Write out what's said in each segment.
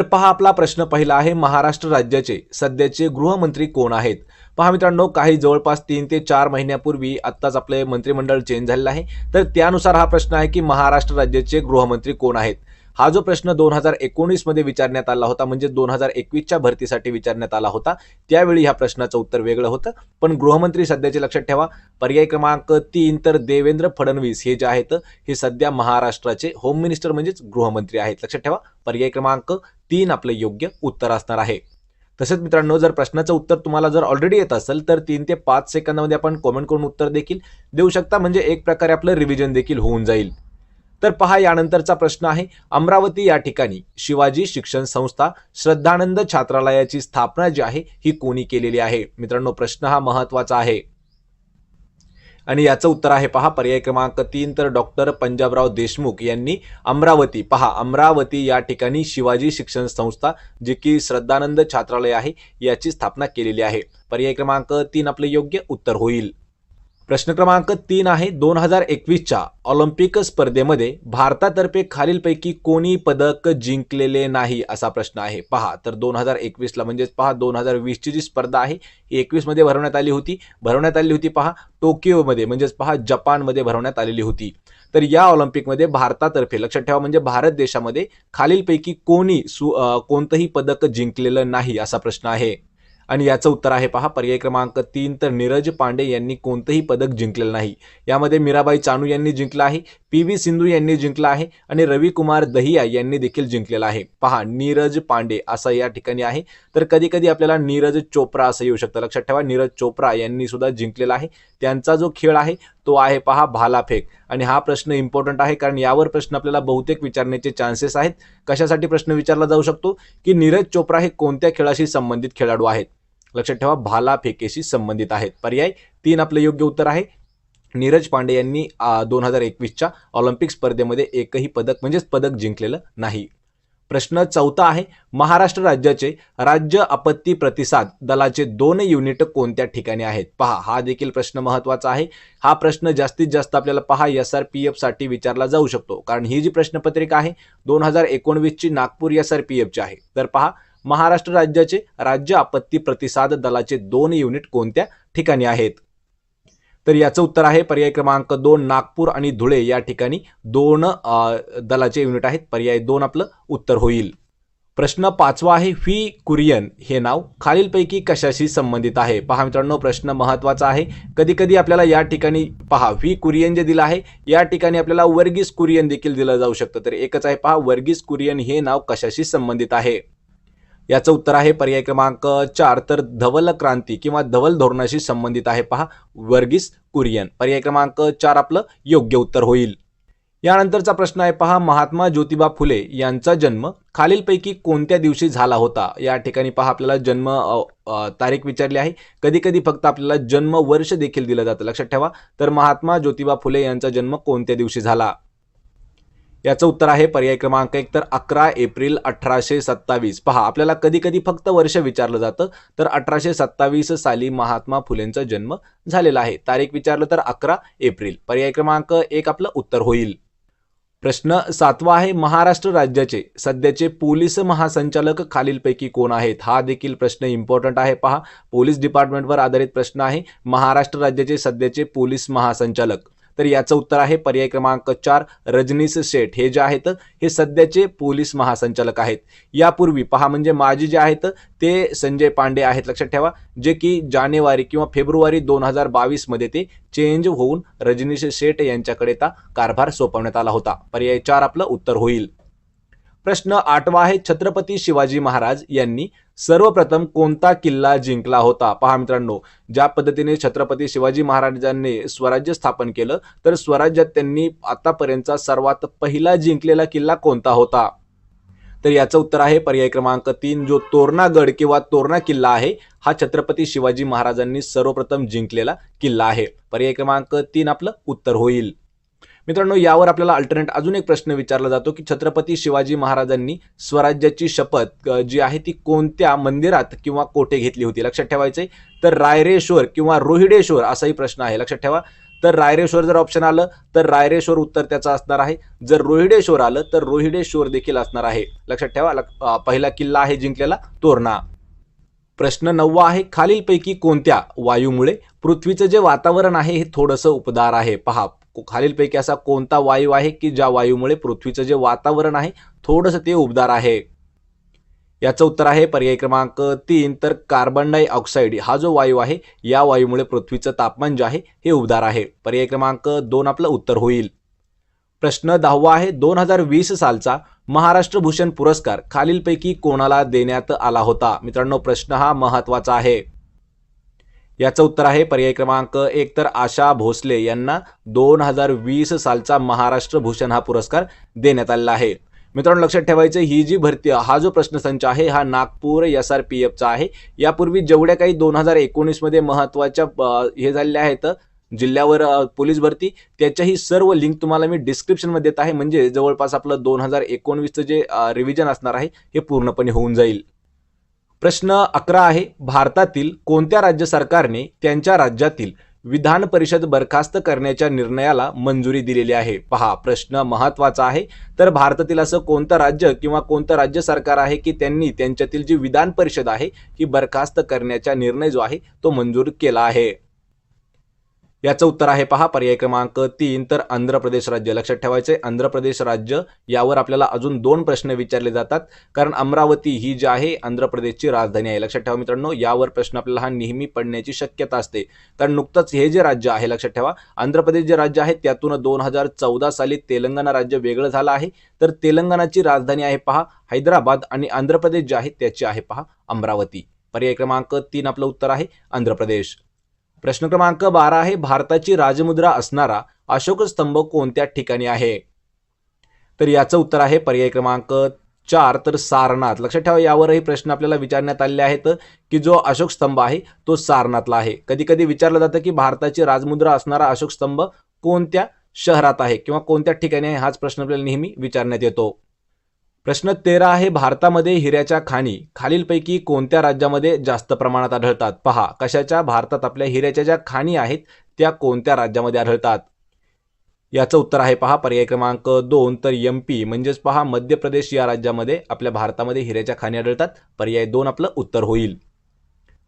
तर पहा आपला प्रश्न पहिला आहे, महाराष्ट्र राज्याचे सध्याचे गृहमंत्री कोण आहेत? पहा मित्रांनो, काही जवळपास 3 ते 4 महिन्यापूर्वी आत्ताच आपले मंत्रिमंडळ चेंज झालेलं आहे. तर त्यानुसार हा प्रश्न आहे की महाराष्ट्र राज्याचे गृहमंत्री कोण आहेत? हा जो प्रश्न 2019 मध्ये विचारण्यात आला होता, म्हणजे 2021च्या भरतीसाठी विचारण्यात आला होता. त्यावेळी ह्या प्रश्नाचं उत्तर वेगळं होतं. पण गृहमंत्री सध्याचे लक्षात ठेवा, पर्याय क्रमांक 3 तर देवेंद्र फडणवीस हे जे आहेत हे सध्या महाराष्ट्राचे होम मिनिस्टर म्हणजेच गृहमंत्री आहेत. लक्षात ठेवा, पर्याय क्रमांक 3 आपलं योग्य उत्तर असणार आहे. तसेच मित्रांनो, जर प्रश्नाचं उत्तर तुम्हाला जर ऑलरेडी येत असेल तर 3 ते 5 सेकंदामध्ये आपण कमेंट करून उत्तर देखील देऊ शकता, म्हणजे एक प्रकारे आपलं रिव्हिजन देखील होऊन जाईल. तर पहा यानंतरचा प्रश्न आहे, अमरावती या ठिकाणी शिवाजी शिक्षण संस्था श्रद्धानंद छात्रालयाची स्थापना जी आहे ही कोणी केलेली आहे? मित्रांनो, प्रश्न हा महत्वाचा आहे आणि याचं उत्तर आहे पहा पर्याय क्रमांक 3 तर डॉक्टर पंजाबराव देशमुख यांनी अमरावती, पहा अमरावती या ठिकाणी शिवाजी शिक्षण संस्था जी की श्रद्धानंद छात्रालय आहे याची स्थापना केलेली आहे. पर्याय क्रमांक 3 आपले योग्य उत्तर होईल. प्रश्न क्रमांक 3 आहे, 2021च्या ऑलिम्पिक स्पर्धेमध्ये भारतातर्फे खालीलपैकी कोणी पदक जिंकलेले नाही असा प्रश्न आहे. पहा तर 2021ला म्हणजेच पहा 2020ची जी स्पर्धा आहे 21 मध्ये भरवण्यात आली होती पहा टोकियोमध्ये म्हणजेच पहा जपानमध्ये भरवण्यात आलेली होती. तर या ऑलिम्पिकमध्ये भारतातर्फे लक्षात ठेवा, म्हणजे भारत देशामध्ये खालीलपैकी कोणी कोणतंही पदक जिंकलेलं नाही असा प्रश्न आहे. आणि याचं उत्तर आहे पहा पर्याय क्रमांक 3 तर नीरज पांडे यांनी कोणतेही पदक जिंकलेलं नाही. यामध्ये मीराबाई चानू यांनी जिंकलं आहे, पी.व्ही. सिंधू यांनी जिंकलं आहे आणि रविकुमार दहिया यांनी देखील जिंकलेलं आहे. पहा नीरज पांडे असं या ठिकाणी आहे. तर कधी कधी आपल्याला नीरज चोप्रा असं येऊ शकतं. लक्षात ठेवा, नीरज चोप्रा यांनी सुद्धा जिंकलेला आहे. त्यांचा जो खेळ आहे तो आहे पहा भालाफेक. आणि हा प्रश्न इम्पॉर्टंट आहे कारण यावर प्रश्न आपल्याला बहुतेक विचारण्याचे चान्सेस आहेत. कशासाठी प्रश्न विचारला जाऊ शकतो की नीरज चोप्रा हे कोणत्या खेळाशी संबंधित खेळाडू आहेत? लक्षात ठेवा, भालाफेकेशी संबंधित आहेत. पर्याय 3 आपलं योग्य उत्तर आहे. नीरज पांडे यांनी 2021च्या ऑलिम्पिक स्पर्धेमध्ये एकही पदक जिंकलेलं नाही. प्रश्न 4 आहे, महाराष्ट्र राज्याचे राज्य आपत्ती प्रतिसाद दलाचे 2 युनिट कोणत्या ठिकाणी आहेत? पहा हा देखील प्रश्न महत्वाचा आहे. हा प्रश्न जास्तीत जास्त आपल्याला पहा SRPF साठी विचारला जाऊ शकतो कारण ही जी प्रश्नपत्रिका आहे 2019ची नागपूर SRPFची आहे. तर पहा महाराष्ट्र राज्याचे राज्य आपत्ती प्रतिसाद दलाचे 2 युनिट कोणत्या ठिकाणी आहेत? तर याचं उत्तर आहे पर्याय क्रमांक 2 नागपूर आणि धुळे या ठिकाणी 2 दलाचे युनिट आहेत. पर्याय 2 आपलं उत्तर होईल. प्रश्न 5 आहे, व्ही कुरियन हे नाव खालीलपैकी कशाशी संबंधित आहे? पहा मित्रांनो, प्रश्न महत्वाचा आहे. कधी कधी आपल्याला या ठिकाणी पहा व्ही कुरियन जे दिलं आहे या ठिकाणी आपल्याला वर्गीस कुरियन देखील दिलं जाऊ शकतं. तर एकच आहे पहा, वर्गीस कुरियन हे नाव कशाशी संबंधित आहे? याचं उत्तर आहे पर्याय क्रमांक 4 तर धवल क्रांती किंवा धवल धोरणाशी संबंधित आहे पहा वर्गीस कुरियन. पर्याय क्रमांक 4 आपलं योग्य उत्तर होईल. यानंतरचा प्रश्न आहे पहा, महात्मा ज्योतिबा फुले यांचा जन्म खालीलपैकी कोणत्या दिवशी झाला होता? या ठिकाणी पहा आपल्याला जन्म तारीख विचारली आहे. कधी कधी फक्त आपल्याला जन्म वर्ष देखील दिलं जातं. लक्षात ठेवा, तर महात्मा ज्योतिबा फुले यांचा जन्म कोणत्या दिवशी झाला? याचं उत्तर आहे पर्याय क्रमांक 1 तर 11 एप्रिल 1827. पहा आपल्याला कधी कधी फक्त वर्ष विचारलं जातं. तर 1827 साली महात्मा फुलेंचा जन्म झालेला आहे. तारीख विचारलं तर 11 एप्रिल. पर्याय क्रमांक 1 आपलं उत्तर होईल. प्रश्न 7 आहे, महाराष्ट्र राज्याचे सध्याचे पोलीस महासंचालक खालीलपैकी कोण आहेत? हा देखील प्रश्न इम्पॉर्टंट आहे. पहा पोलीस डिपार्टमेंटवर आधारित प्रश्न आहे. महाराष्ट्र राज्याचे सध्याचे पोलीस महासंचालक, तर याचं उत्तर आहे पर्याय क्रमांक 4 रजनीश शेठ हे जे आहेत हे सध्याचे पोलीस महासंचालक आहेत. यापूर्वी पहा म्हणजे माजी जे आहेत ते संजय पांडे आहेत. लक्षात ठेवा, जे की जानेवारी किंवा फेब्रुवारी 2022 मध्ये ते चेंज होऊन रजनीश शेठ यांच्याकडे कारभार सोपवण्यात आला होता. पर्याय 4 आपलं उत्तर होईल. प्रश्न 8 आहे, छत्रपती शिवाजी महाराज यांनी सर्वप्रथम कोणता किल्ला जिंकला होता? पहा मित्रांनो, ज्या पद्धतीने छत्रपती शिवाजी महाराजांनी स्वराज्य स्थापन केलं तर स्वराज्यात त्यांनी आतापर्यंतचा सर्वात पहिला जिंकलेला किल्ला कोणता होता? तर याचं उत्तर आहे पर्याय क्रमांक 3 जो तोरणागड किंवा तोरणा किल्ला आहे हा छत्रपती शिवाजी महाराजांनी सर्वप्रथम जिंकलेला किल्ला आहे. पर्याय क्रमांक 3 आपलं उत्तर होईल. मित्रांनो, यावर आपल्याला अल्टरनेट अजून एक प्रश्न विचारला जातो की छत्रपती शिवाजी महाराजांनी स्वराज्याची शपथ जी आहे ती कोणत्या मंदिरात किंवा कोठे घेतली होती? लक्षात ठेवायचे तर रायरेश्वर किंवा रोहिडेश्वर असाही प्रश्न आहे. लक्षात ठेवा, तर रायरेश्वर जर ऑप्शन आलं तर रायरेश्वर उत्तर त्याचं असणार आहे. जर रोहिडेश्वर आलं तर रोहिडेश्वर देखील असणार आहे. लक्षात ठेवा, पहिला किल्ला आहे जिंकलेला तोरणा. प्रश्न 9 आहे, खालीलपैकी कोणत्या वायूमुळे पृथ्वीचं जे वातावरण आहे हे थोडंसं उबदार आहे. पहा, खालीलपैकी असा कोणता वायू आहे की ज्या वायूमुळे पृथ्वीचं जे वातावरण आहे थोडंसं ते उबदार आहे. याचं उत्तर आहे पर्याय क्रमांक 3 तर कार्बन डायऑक्साईड हा जो वायू आहे या वायूमुळे पृथ्वीचं तापमान जे आहे हे उबदार आहे. पर्याय क्रमांक 2 आपलं उत्तर होईल. प्रश्न 10 आहे, 2020 सालचा महाराष्ट्र भूषण पुरस्कार खालीलपैकी कोणाला देण्यात आला होता? मित्रांनो, प्रश्न हा महत्वाचा आहे. याचं उत्तर आहे पर्याय क्रमांक 1 तर आशा भोसले यांना 2020 सालचा महाराष्ट्र भूषण हा पुरस्कार देण्यात आलेला आहे. मित्रांनो, लक्षात ठेवायचं, ही जी भरती हा जो प्रश्नसंच आहे हा नागपूर SRPFचा आहे. यापूर्वी जेवढ्या काही 2019 मध्ये महत्त्वाच्या हे झालेल्या आहेत जिल्ह्यावर पोलीस भरती, त्याच्याही सर्व लिंक तुम्हाला मी डिस्क्रिप्शनमध्ये देत आहे. म्हणजे जवळपास आपलं 2019चं जे रिव्हिजन असणार आहे हे पूर्णपणे होऊन जाईल. प्रश्न 11 आहे, भारतातील कोणत्या राज्य सरकारने त्यांच्या राज्यातील विधान परिषद बरखास्त करण्याच्या निर्णयाला मंजुरी दिलेली आहे? पहा, प्रश्न महत्वाचा आहे. तर भारतातील असं कोणतं राज्य किंवा कोणतं राज्य सरकार आहे की त्यांनी त्यांच्यातील जी विधान परिषद आहे ही बरखास्त करण्याचा निर्णय जो आहे तो मंजूर केला आहे? याचं उत्तर आहे पहा पर्याय क्रमांक 3 तर आंध्र प्रदेश राज्य. लक्षात ठेवायचंय, आंध्र प्रदेश राज्य यावर आपल्याला अजून 2 प्रश्न विचारले जातात, कारण अमरावती ही जी आहे आंध्र प्रदेशची राजधानी आहे. लक्षात ठेवा मित्रांनो, यावर प्रश्न आपल्याला हा नेहमी पडण्याची शक्यता असते. कारण नुकतंच हे जे राज्य आहे, लक्षात ठेवा, आंध्र प्रदेश जे राज्य आहे त्यातून 2014 साली तेलंगणा राज्य वेगळं झालं आहे. तर तेलंगणाची राजधानी आहे पहा हैदराबाद आणि आंध्र प्रदेश जे आहे त्याची आहे पहा अमरावती. पर्याय क्रमांक 3 आपलं उत्तर आहे आंध्र प्रदेश. प्रश्न क्रमांक 12 आहे, भारताची राजमुद्रा असणारा अशोक स्तंभ कोणत्या ठिकाणी आहे? तर याचं उत्तर आहे पर्याय क्रमांक 4 तर सारनाथ. लक्षात ठेवा, यावरही प्रश्न आपल्याला विचारण्यात आलेले आहेत की जो अशोक स्तंभ आहे तो सारनाथला आहे. कधी कधी विचारलं जातं की भारताची राजमुद्रा असणारा अशोक स्तंभ कोणत्या शहरात आहे किंवा कोणत्या ठिकाणी आहे, हाच प्रश्न आपल्याला नेहमी विचारण्यात येतो. प्रश्न 13 आहे, भारतामध्ये हिऱ्याच्या खाणी खालीलपैकी कोणत्या राज्यामध्ये जास्त प्रमाणात आढळतात? पहा, कशाच्या? भारतात आपल्या हिऱ्याच्या ज्या खाणी आहेत त्या कोणत्या राज्यामध्ये आढळतात? याचं उत्तर आहे पहा पर्याय क्रमांक 2 तर MP म्हणजेच पहा मध्य प्रदेश या राज्यामध्ये आपल्या भारतामध्ये हिऱ्याच्या खाणी आढळतात. पर्याय 2 आपलं उत्तर होईल.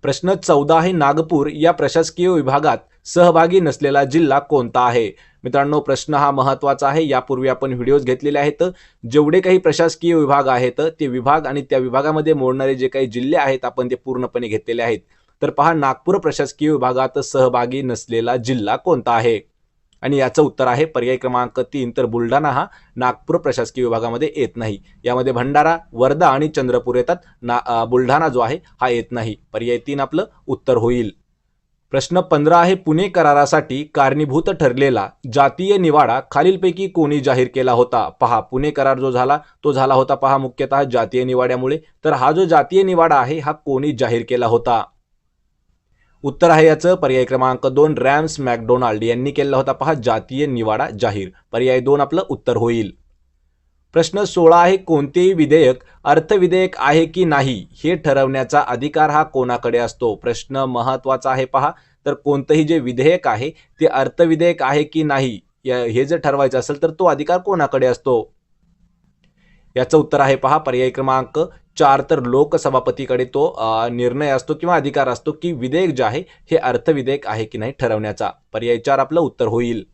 प्रश्न 14 आहे, नागपूर या प्रशासकीय विभागात सहभागी नसलेला जिल्हा कोणता आहे? मित्रांनो, प्रश्न हा महत्वाचा आहे. यापूर्वी आपण व्हिडिओज घेतलेले आहेत. जेवढे काही प्रशासकीय विभाग आहेत ते विभाग आणि त्या विभागामध्ये मोडणारे जे काही जिल्हे आहेत आपण ते पूर्णपणे घेतलेले आहेत. तर पहा, नागपूर प्रशासकीय विभागात सहभागी नसलेला जिल्हा कोणता आहे? आणि याचं उत्तर आहे पर्याय क्रमांक 3 तर बुलढाणा हा नागपूर प्रशासकीय विभागामध्ये येत नाही. यामध्ये भंडारा, वर्धा आणि चंद्रपूर येतात. बुलढाणा जो आहे हा येत नाही. पर्याय 3 आपलं उत्तर होईल. प्रश्न 15 आहे, पुणे करारासाठी कारणीभूत ठरलेला जातीय निवाडा खालीलपैकी कोणी जाहीर केला होता? पहा, पुणे करार जो झाला तो झाला होता पहा मुख्यतः जातीय निवाड्यामुळे. तर हा जो जातीय निवाडा आहे हा कोणी जाहीर केला होता? उत्तर आहे याचं पर्याय क्रमांक 2 रॅम्स मॅकडोनाल्ड यांनी केला होता पहा जातीय निवाडा जाहीर. पर्याय 2 आपलं उत्तर होईल. प्रश्न 16 आहे, कोणतेही विधेयक अर्थविधेयक आहे की नाही हे ठरवण्याचा अधिकार हा कोणाकडे असतो? प्रश्न महत्वाचा आहे पहा. तर कोणतंही जे विधेयक आहे ते अर्थविधेयक आहे की नाही हे जर ठरवायचं असेल तर तो अधिकार कोणाकडे असतो? याचं उत्तर आहे पहा पर्याय क्रमांक 4 तर लोकसभापतीकडे तो निर्णय असतो किंवा अधिकार असतो की विधेयक जे आहे हे अर्थविधेयक आहे की नाही ठरवण्याचा. पर्याय 4 आपलं उत्तर होईल.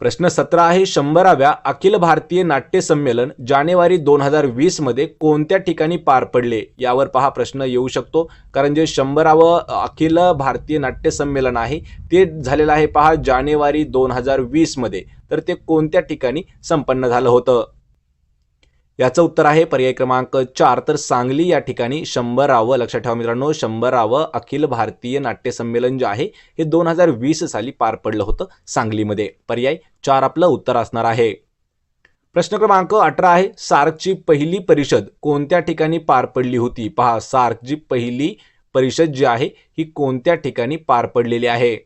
प्रश्न 17 आहे, 100व्या अखिल भारतीय नाट्य संमेलन जानेवारी 2020 मध्ये कोणत्या ठिकाणी पार पडले? यावर पहा प्रश्न येऊ शकतो, कारण जे 100वे अखिल भारतीय नाट्य संमेलन आहे ते झालेलं आहे पहा जानेवारी 2020 मध्ये. तर ते कोणत्या ठिकाणी संपन्न झालं होतं? याचं उत्तर आहे पर्याय क्रमांक 4 तर सांगली या ठिकाणी 100वे. लक्षात ठेवा मित्रांनो, 100वे अखिल भारतीय नाट्य संमेलन जे आहे हे 2020 साली पार पडलं होतं सांगलीमध्ये. पर्याय 4 आपलं उत्तर असणार आहे. प्रश्न क्रमांक 18 आहे, सार्कची पहिली परिषद कोणत्या ठिकाणी पार पडली होती? पहा, सार्कची पहिली परिषद जी आहे ही कोणत्या ठिकाणी पार पडलेली आहे?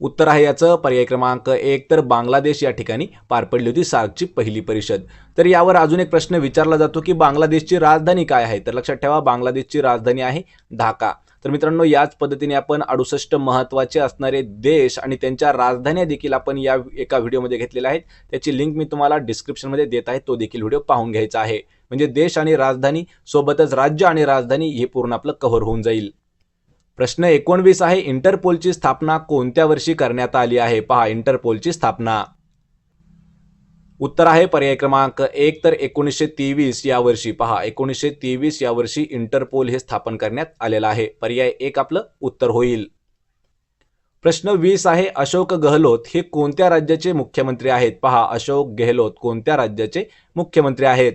उत्तर आहे याचं पर्याय क्रमांक 1 तर बांगलादेश या ठिकाणी पार पडली होती सार्कची पहिली परिषद. तर यावर अजून एक प्रश्न विचारला जातो की बांगलादेशची राजधानी काय आहे? तर लक्षात ठेवा, बांगलादेशची राजधानी आहे ढाका. तर मित्रांनो याच पद्धतीने आपण 68 महत्त्वाचे असणारे देश आणि त्यांच्या राजधान्या देखील आपण या एका व्हिडिओमध्ये घेतलेल्या आहेत. त्याची लिंक मी तुम्हाला डिस्क्रिप्शनमध्ये देत आहे, तो देखील व्हिडिओ पाहून घ्यायचा आहे. म्हणजे देश आणि राजधानी सोबतच राज्य आणि राजधानी हे पूर्ण आपलं कव्हर होऊन जाईल. प्रश्न 19 आहे, इंटरपोलची स्थापना कोणत्या वर्षी करण्यात आली आहे? पहा, इंटरपोलची स्थापना उत्तर आहे पर्याय क्रमांक 1 तर 1923 या वर्षी. पहा, 1923 या वर्षी इंटरपोल हे स्थापन करण्यात आलेलं आहे. पर्याय 1 आपलं उत्तर होईल. प्रश्न 20 आहे, अशोक गहलोत हे कोणत्या राज्याचे मुख्यमंत्री आहेत? पहा, अशोक गहलोत कोणत्या राज्याचे मुख्यमंत्री आहेत?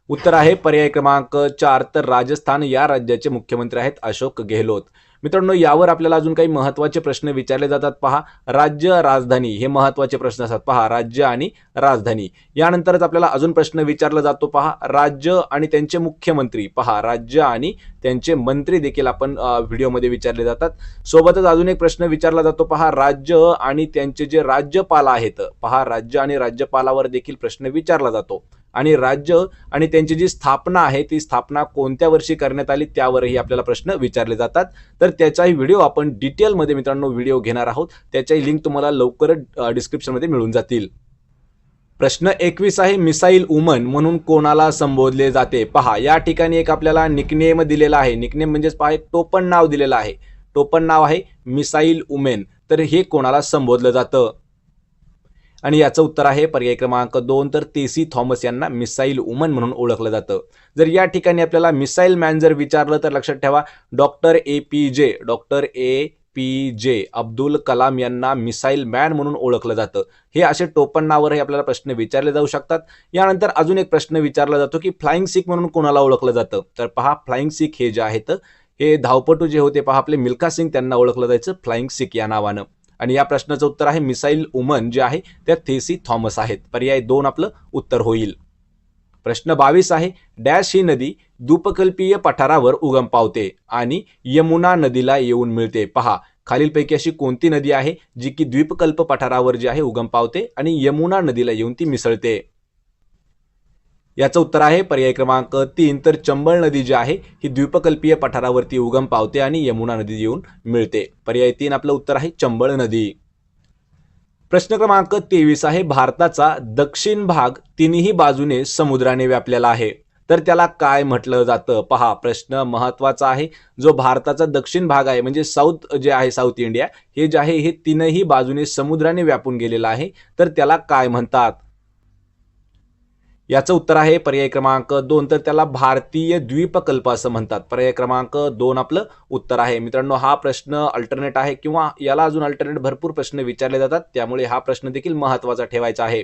उत्तर आहे पर्याय क्रमांक 4 तर राजस्थान या राज्याचे मुख्यमंत्री आहेत अशोक गहलोत. मित्रांनो यावर आपल्याला अजून काही महत्त्वाचे प्रश्न विचारले जातात. पहा, राज्य राजधानी हे महत्त्वाचे प्रश्न असतात. पहा, राज्य आणि राजधानी. यानंतरच आपल्याला अजून प्रश्न विचारला जातो. पहा, राज्य आणि त्यांचे मुख्यमंत्री. पहा, राज्य आणि त्यांचे मंत्री देखील आपण व्हिडिओमध्ये विचारले जातात. सोबतच अजून एक प्रश्न विचारला जातो. पहा, राज्य आणि त्यांचे जे राज्यपाल आहेत. पहा, राज्य आणि राज्यपालावर देखील प्रश्न विचारला जातो. आणि राज्य आणि त्यांची जी स्थापना आहे ती स्थापना कोणत्या वर्षी करण्यात आली त्यावरही आपल्याला प्रश्न विचारले जातात. तर त्याचाही व्हिडिओ आपण डिटेलमध्ये मित्रांनो व्हिडिओ घेणार आहोत. त्याचाही लिंक तुम्हाला लवकरच डिस्क्रिप्शनमध्ये मिळून जातील. प्रश्न 21 आहे, मिसाईल वुमन म्हणून कोणाला संबोधले जाते? पहा, या ठिकाणी एक आपल्याला निकनेम दिलेला आहे. निकनेम म्हणजेच पहा, एक टोपण नाव दिलेलं आहे. टोपण नाव आहे मिसाईल वुमेन. तर हे कोणाला संबोधलं जातं? आणि याचं उत्तर आहे पर्याय क्रमांक 2 तर टेसी थॉमस यांना मिसाईल वुमन म्हणून ओळखलं जातं. जर या ठिकाणी आपल्याला मिसाईल मॅन जर विचारलं तर लक्षात ठेवा, डॉक्टर ए पी जे अब्दुल कलाम यांना मिसाईल मॅन म्हणून ओळखलं जातं. हे असे टोपण नावावरही आपल्याला प्रश्न विचारले जाऊ शकतात. यानंतर अजून एक प्रश्न विचारला जातो की फ्लाइंग सिख म्हणून कोणाला ओळखलं जातं? तर पहा, फ्लाइंग सिख हे जे आहेत हे धावपटू जे होते, पहा आपले मिल्खा सिंग, त्यांना ओळखलं जायचं फ्लाइंग सिख या नावानं. आणि या प्रश्नाचं उत्तर आहे मिसाईल वुमन जे आहे त्या थेसी थॉमस आहेत. पर्याय 2 आपलं उत्तर होईल. प्रश्न 22 आहे, डॅश ही नदी द्वीपकल्पीय पठारावर उगम पावते आणि यमुना नदीला येऊन मिळते? पहा, खालीलपैकी अशी कोणती नदी आहे जी की द्वीपकल्प पठारावर जी आहे उगम पावते आणि यमुना नदीला येऊन ती मिसळते? याचं उत्तर आहे पर्याय क्रमांक 3 तर चंबळ नदी जी आहे ही द्वीपकल्पीय पठारावरती उगम पावते आणि यमुना नदी येऊन मिळते. पर्याय 3 आपलं उत्तर आहे चंबळ नदी. प्रश्न क्रमांक 23 आहे, भारताचा दक्षिण भाग तिन्ही बाजूने समुद्राने व्यापलेला आहे तर त्याला काय म्हटलं जातं? पहा, प्रश्न महत्वाचा आहे. जो भारताचा दक्षिण भाग आहे म्हणजे साऊथ जे आहे, साऊथ इंडिया हे जे आहे हे तीनही बाजूने समुद्राने व्यापून गेलेलं आहे तर त्याला काय म्हणतात? याचं उत्तर आहे पर्याय क्रमांक 2 तर त्याला भारतीय द्वीपकल्प असं म्हणतात. पर्याय क्रमांक 2 आपलं उत्तर आहे. मित्रांनो हा प्रश्न अल्टरनेट आहे किंवा याला अजून अल्टरनेट भरपूर प्रश्न विचारले जातात, त्यामुळे हा प्रश्न देखील महत्त्वाचा ठेवायचा आहे.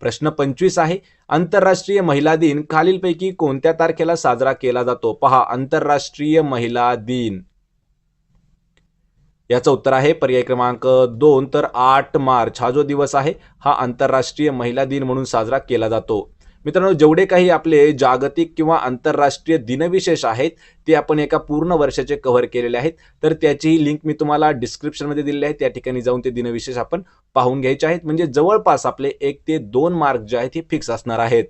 प्रश्न 25 आहे, आंतरराष्ट्रीय महिला दिन खालीलपैकी कोणत्या तारखेला साजरा केला जातो? पहा, आंतरराष्ट्रीय महिला दिन. याचं उत्तर आहे पर्याय क्रमांक 2 तर 8 मार्च हा जो दिवस आहे हा आंतरराष्ट्रीय महिला दिन म्हणून साजरा केला जातो. मित्रांनो जेवढे काही आपले जागतिक किंवा आंतरराष्ट्रीय दिनविशेष आहेत ते आपण एका पूर्ण वर्षाचे कव्हर केलेले आहेत. तर त्याचीही लिंक मी तुम्हाला डिस्क्रिप्शनमध्ये दिलेली आहे. त्या ठिकाणी जाऊन ते दिनविशेष आपण पाहून घ्यायचे आहेत. म्हणजे जवळपास आपले 1 ते 2 मार्क जे आहेत हे फिक्स असणार आहेत.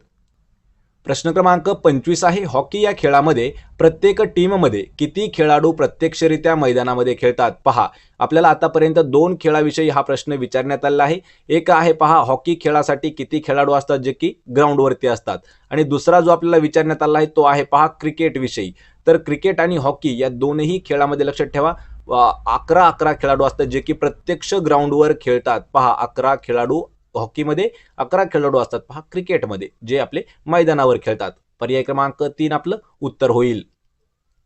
प्रश्न क्रमांक 25 आहे, हॉकी या खेळामध्ये प्रत्येक टीममध्ये किती खेळाडू प्रत्यक्षरित्या मैदानामध्ये खेळतात? पहा, आपल्याला आतापर्यंत 2 खेळाविषयी हा प्रश्न विचारण्यात आलेला आहे. एक आहे पहा, हॉकी खेळासाठी किती खेळाडू असतात जे की ग्राउंडवरती असतात, आणि दुसरा जो आपल्याला विचारण्यात आला आहे तो आहे पहा क्रिकेट विषयी. तर क्रिकेट आणि हॉकी या दोनही खेळामध्ये लक्षात ठेवा 11 खेळाडू असतात जे की प्रत्यक्ष ग्राउंडवर खेळतात. पहा, 11 खेळाडू हॉकीमध्ये, 11 खेळाडू असतात पहा क्रिकेटमध्ये जे आपले मैदानावर खेळतात. पर्याय क्रमांक 3 आपलं उत्तर होईल.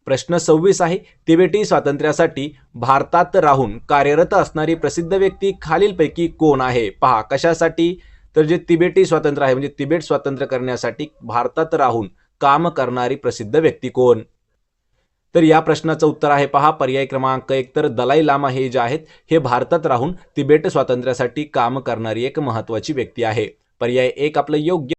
प्रश्न 26 आहे, तिबेटी स्वातंत्र्यासाठी भारतात राहून कार्यरत असणारी प्रसिद्ध व्यक्ती खालीलपैकी कोण आहे? पहा, कशासाठी? तर जे तिबेटी स्वातंत्र्य आहे म्हणजे तिबेट स्वातंत्र्य करण्यासाठी भारतात राहून काम करणारी प्रसिद्ध व्यक्ती कोण? तर या प्रश्नाचं उत्तर आहे पहा पर्याय क्रमांक 1 तर दलाई लामा हे जे आहेत हे भारतात राहून तिबेट स्वातंत्र्यासाठी काम करणारी एक महत्त्वाची व्यक्ती आहे. पर्याय 1 आपलं योग्य